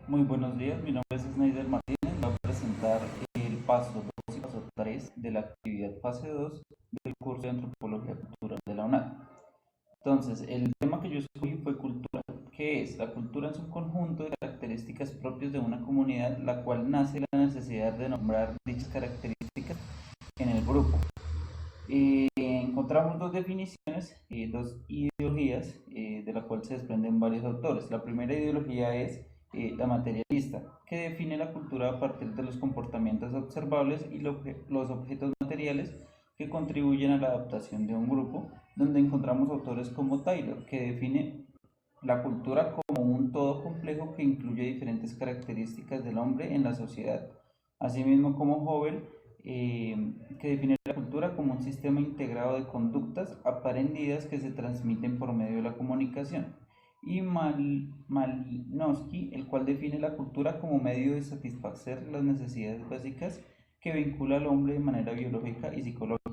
Muy buenos días, mi nombre es Snyder Martínez. Voy a presentar el paso 2 y paso 3 de la actividad fase 2 del curso de Antropología Cultural de la UNAM. Entonces, el tema que yo escogí fue cultura. ¿Qué es? La cultura es un conjunto de características propias de una comunidad, la cual nace de la necesidad de nombrar dichas características en el grupo. Encontramos dos definiciones, dos ideologías, de la cual se desprenden varios autores. La primera ideología es la materialista, que define la cultura a partir de los comportamientos observables y los objetos materiales que contribuyen a la adaptación de un grupo, donde encontramos autores como Taylor, que define la cultura como un todo complejo que incluye diferentes características del hombre en la sociedad. Asimismo, como Hobel, que define la cultura como un sistema integrado de conductas aprendidas que se transmiten por medio de la comunicación. Y Malinowski, el cual define la cultura como medio de satisfacer las necesidades básicas que vincula al hombre de manera biológica y psicológica.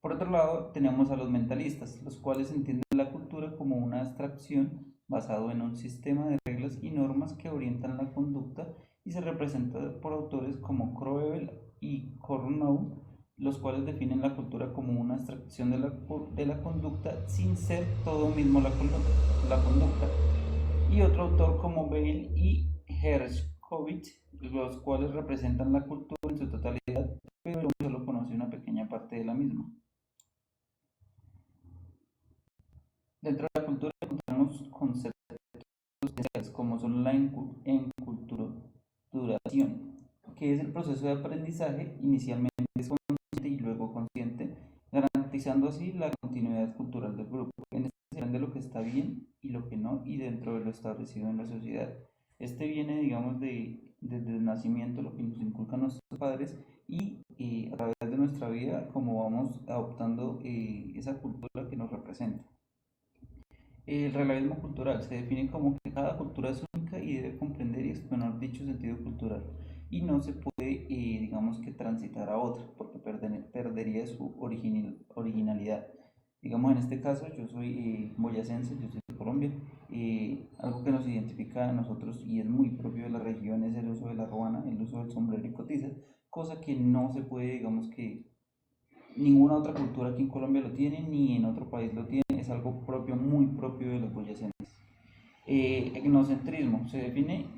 Por otro lado, tenemos a los mentalistas, los cuales entienden la cultura como una abstracción basado en un sistema de reglas y normas que orientan la conducta y se representa por autores como Croebel y Cournot, los cuales definen la cultura como una abstracción de la conducta sin ser todo mismo la conducta. Y otro autor como Bale y Herskovich, los cuales representan la cultura en su totalidad, pero solo conoce una pequeña parte de la misma. Dentro de la cultura encontramos conceptos esenciales como son la enculturación, que es el proceso de aprendizaje inicialmente consciente y luego consciente, garantizando así la continuidad cultural del grupo. En este se aprende lo que está bien y lo que no, y dentro de lo establecido en la sociedad. Este viene, digamos, desde el nacimiento, lo que nos inculcan nuestros padres, y a través de nuestra vida, como vamos adoptando esa cultura que nos representa. El relativismo cultural se define como que cada cultura es única y debe comprender y exponer dicho sentido cultural, y no se puede, digamos que transitar a otra, porque perdería su originalidad. Digamos, en este caso, yo soy boyacense, yo soy de Colombia. Algo que nos identifica a nosotros y es muy propio de la región es el uso de la ruana, el uso del sombrero y cotiza, cosa que no se puede, digamos que ninguna otra cultura aquí en Colombia lo tiene, ni en otro país lo tiene, es algo propio, muy propio de los boyacenses. Etnocentrismo se define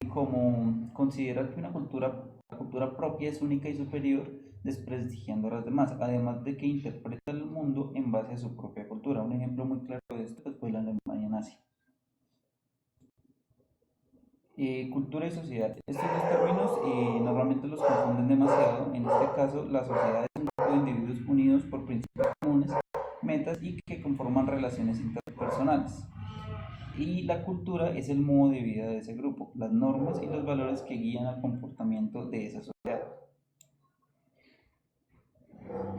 como considerar que la cultura propia es única y superior, desprestigiando a las demás, además de que interpreta el mundo en base a su propia cultura. Un ejemplo muy claro de esto fue la Alemania nazi. Cultura y sociedad. Estos dos términos normalmente los confunden demasiado. En este caso, la sociedad es un grupo de individuos unidos por principios comunes, metas y que conforman relaciones interpersonales. Y la cultura es el modo de vida de ese grupo, las normas y los valores que guían al comportamiento de esa sociedad.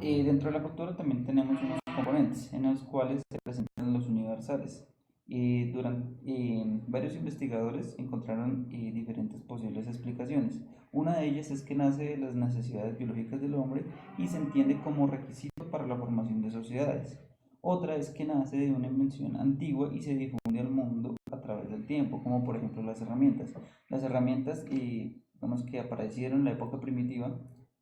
Dentro de la cultura también tenemos unos componentes en los cuales se presentan los universales. Varios investigadores encontraron diferentes posibles explicaciones. Una de ellas es que nace de las necesidades biológicas del hombre y se entiende como requisito para la formación de sociedades. Otra es que nace de una invención antigua y se difunde al mundo a través del tiempo, como por ejemplo las herramientas. Las herramientas, digamos que aparecieron en la época primitiva,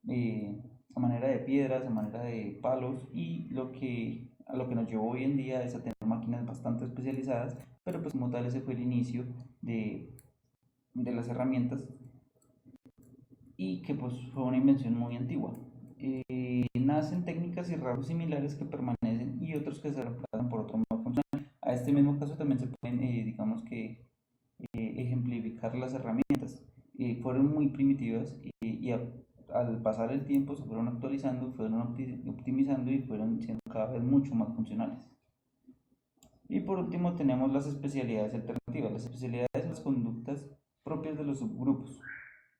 eh, a manera de piedras, a manera de palos, y a lo que nos llevó hoy en día es a tener máquinas bastante especializadas, pero pues como tal ese fue el inicio de las herramientas, y que pues fue una invención muy antigua. Nacen técnicas y rasgos similares que permanecen y otros que se reemplazan por otro modo funcional. A este mismo caso también se pueden, digamos que, ejemplificar las herramientas. Fueron muy primitivas y al pasar el tiempo se fueron actualizando, fueron optimizando y fueron siendo cada vez mucho más funcionales. Y por último tenemos las especialidades alternativas. Las especialidades son las conductas propias de los subgrupos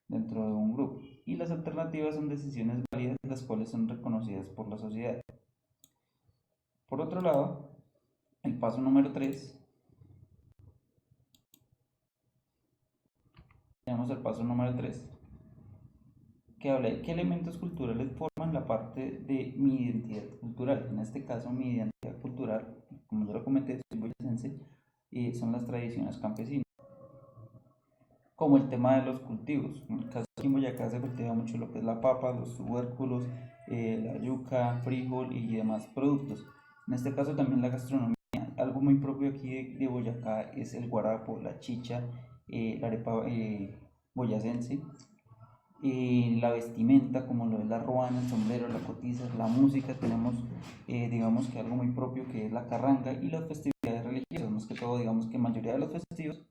dentro de un grupo. Y las alternativas son decisiones válidas las cuales son reconocidas por la sociedad. Por otro lado, el paso número 3, tenemos el paso número 3 que habla de qué elementos culturales forman la parte de mi identidad cultural. En este caso, mi identidad cultural, como yo lo comenté, soy boyacense, son las tradiciones campesinas. como el tema de los cultivos. En el caso aquí en Boyacá se cultiva mucho lo que es la papa, los tubérculos, la yuca, frijol y demás productos. En este caso también la gastronomía, algo muy propio aquí de Boyacá es el guarapo, la chicha, la arepa boyacense, la vestimenta, como lo es la ruana, el sombrero, la cotiza, la música, tenemos digamos que algo muy propio que es la carranga y las festividades religiosas, más que todo digamos que la mayoría de los festivos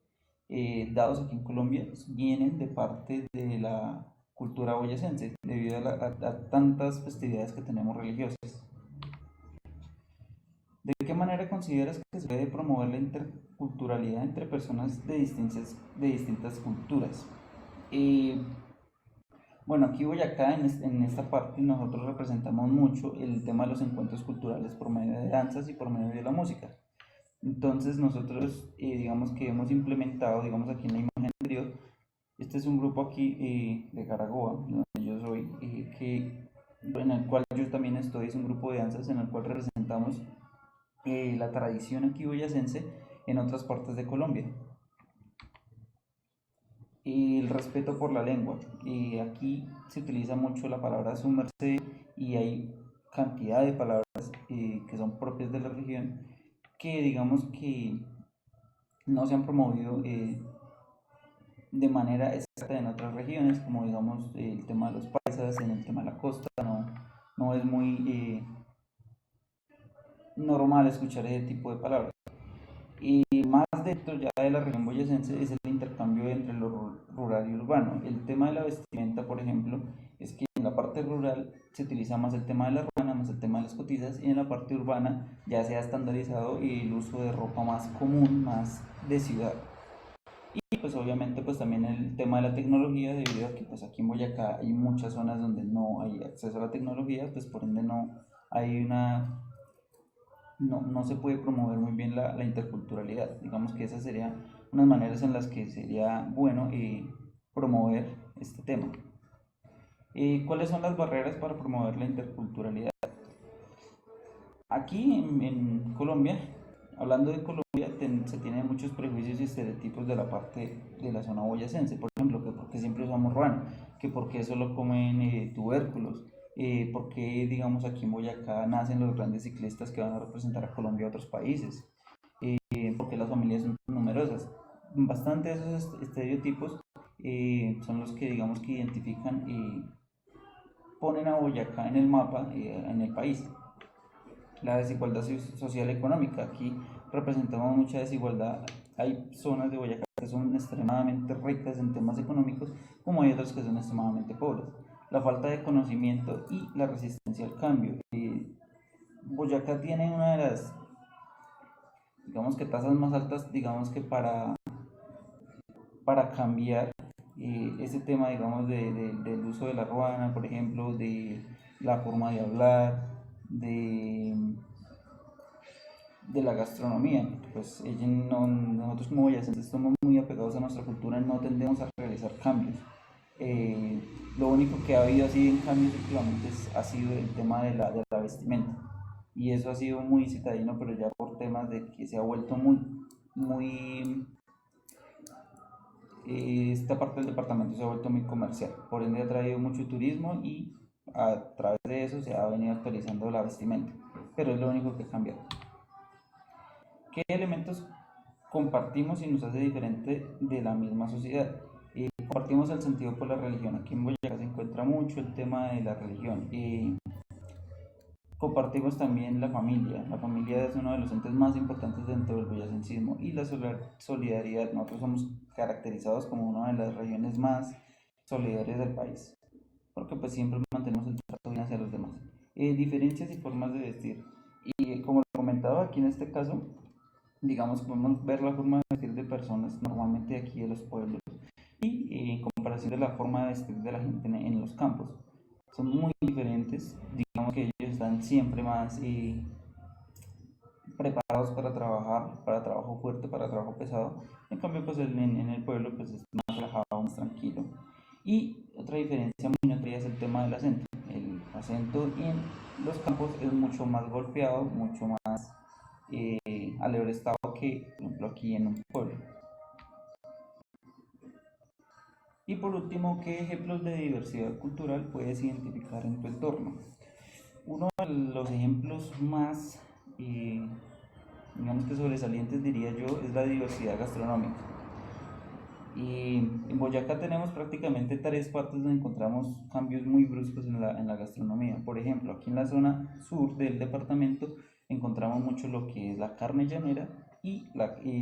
dados aquí en Colombia vienen de parte de la cultura boyacense, debido a tantas festividades que tenemos religiosas. ¿De qué manera consideras que se debe promover la interculturalidad entre personas de distintas culturas? Eh, Bueno, aquí Boyacá, en esta parte, nosotros representamos mucho el tema de los encuentros culturales por medio de danzas y por medio de la música. Entonces nosotros, digamos que hemos implementado, digamos aquí en la imagen anterior, este es un grupo aquí de Caragoa, donde yo soy, en el cual yo también estoy, es un grupo de danzas en el cual representamos la tradición aquí boyacense en otras partes de Colombia. El respeto por la lengua. Aquí se utiliza mucho la palabra su merced y hay cantidad de palabras que son propias de la región que digamos que no se han promovido de manera exacta en otras regiones, como digamos el tema de los paisas, en el tema de la costa, no es muy normal escuchar ese tipo de palabras. Y más dentro ya de la región boyacense es el intercambio entre lo rural y urbano. El tema de la vestimenta, por ejemplo, es que en la parte rural se utiliza más el tema de la ruana, más el tema de las cotizas, y en la parte urbana ya se ha estandarizado el uso de ropa más común, más de ciudad. Y pues obviamente pues también el tema de la tecnología, debido a que pues aquí en Boyacá hay muchas zonas donde no hay acceso a la tecnología, pues por ende no hay una no se puede promover muy bien la interculturalidad. Digamos que esas serían unas maneras en las que sería bueno promover este tema. ¿Cuáles son las barreras para promover la interculturalidad? Aquí en Colombia, hablando de Colombia, se tienen muchos prejuicios y estereotipos de la parte de la zona boyacense. Por ejemplo, que porque siempre usamos ruano, que porque solo comen tubérculos, porque digamos aquí en Boyacá nacen los grandes ciclistas que van a representar a Colombia a otros países, porque las familias son numerosas. Bastante de esos estereotipos son los que digamos que identifican y ponen a Boyacá en el mapa, en el país. La desigualdad social y económica. Aquí representamos mucha desigualdad. Hay zonas de Boyacá que son extremadamente ricas en temas económicos, como hay otras que son extremadamente pobres. La falta de conocimiento y la resistencia al cambio. Boyacá tiene una de las, digamos que tasas más altas, digamos que para cambiar ese tema, digamos, del uso de la ruana, por ejemplo, de la forma de hablar, de la gastronomía. Pues nosotros como boyacenses estamos muy apegados a nuestra cultura, no tendemos a realizar cambios. Lo único que ha habido así en cambios últimamente ha sido el tema de la vestimenta. Y eso ha sido muy citadino, pero ya por temas de que se ha vuelto muy esta parte del departamento se ha vuelto muy comercial, por ende ha traído mucho turismo y a través de eso se ha venido actualizando la vestimenta, pero es lo único que ha cambiado. ¿Qué elementos compartimos y nos hace diferente de la misma sociedad? Compartimos el sentido por la religión. Aquí en Boyacá se encuentra mucho el tema de la religión. Compartimos también la familia. La familia es uno de los entes más importantes dentro del boyacencismo y la solidaridad. Nosotros somos caracterizados como una de las regiones más solidarias del país, porque pues siempre mantenemos el trato bien hacia los demás. Diferencias y formas de vestir. Y como lo comentaba aquí en este caso, digamos, podemos ver la forma de vestir de personas normalmente aquí de los pueblos y en comparación de la forma de vestir de la gente en los campos. Son muy diferentes, digamos que ellos están siempre más preparados para trabajo fuerte, para trabajo pesado. En cambio, pues en el pueblo pues es más relajado, más tranquilo. Y otra diferencia muy notoria es el tema del acento. El acento en los campos es mucho más golpeado, mucho más alebrestado que, por ejemplo, aquí en un pueblo. Y por último, ¿qué ejemplos de diversidad cultural puedes identificar en tu entorno? Uno de los ejemplos más, eh, digamos que sobresalientes, diría yo, es la diversidad gastronómica. Y en Boyacá tenemos prácticamente tres partes donde encontramos cambios muy bruscos en la gastronomía. Por ejemplo, aquí en la zona sur del departamento encontramos mucho lo que es la carne llanera y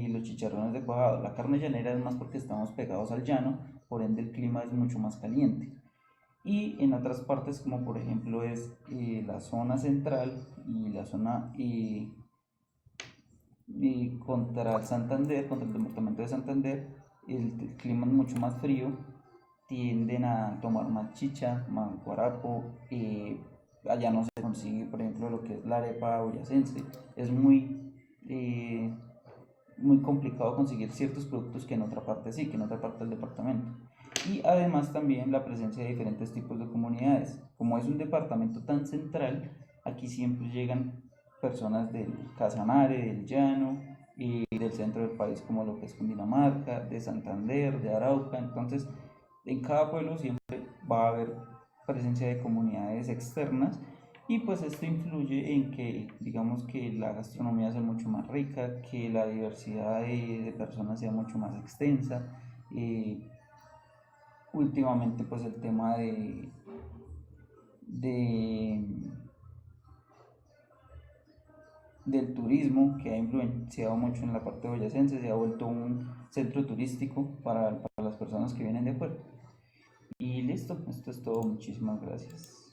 los chicharrones de cuajado. La carne llanera es más porque estamos pegados al llano, por ende el clima es mucho más caliente. Y en otras partes, como por ejemplo es la zona central y la zona contra Santander, contra el departamento de Santander, el clima es mucho más frío, tienden a tomar más chicha, más guarapo, allá no se consigue, por ejemplo, lo que es la arepa boyacense, es eh, muy complicado conseguir ciertos productos que en otra parte sí, que en otra parte del departamento. Y además también la presencia de diferentes tipos de comunidades. Como es un departamento tan central, aquí siempre llegan personas del Casanare, del Llano y del centro del país como lo que es Cundinamarca, de Santander, de Arauca. Entonces, en cada pueblo siempre va a haber presencia de comunidades externas y pues esto influye en que digamos que la gastronomía sea mucho más rica, que la diversidad de personas sea mucho más extensa. Eh, Últimamente pues el tema de del turismo que ha influenciado mucho en la parte boyacense, se ha vuelto un centro turístico para las personas que vienen de afuera. Y listo, esto es todo, muchísimas gracias.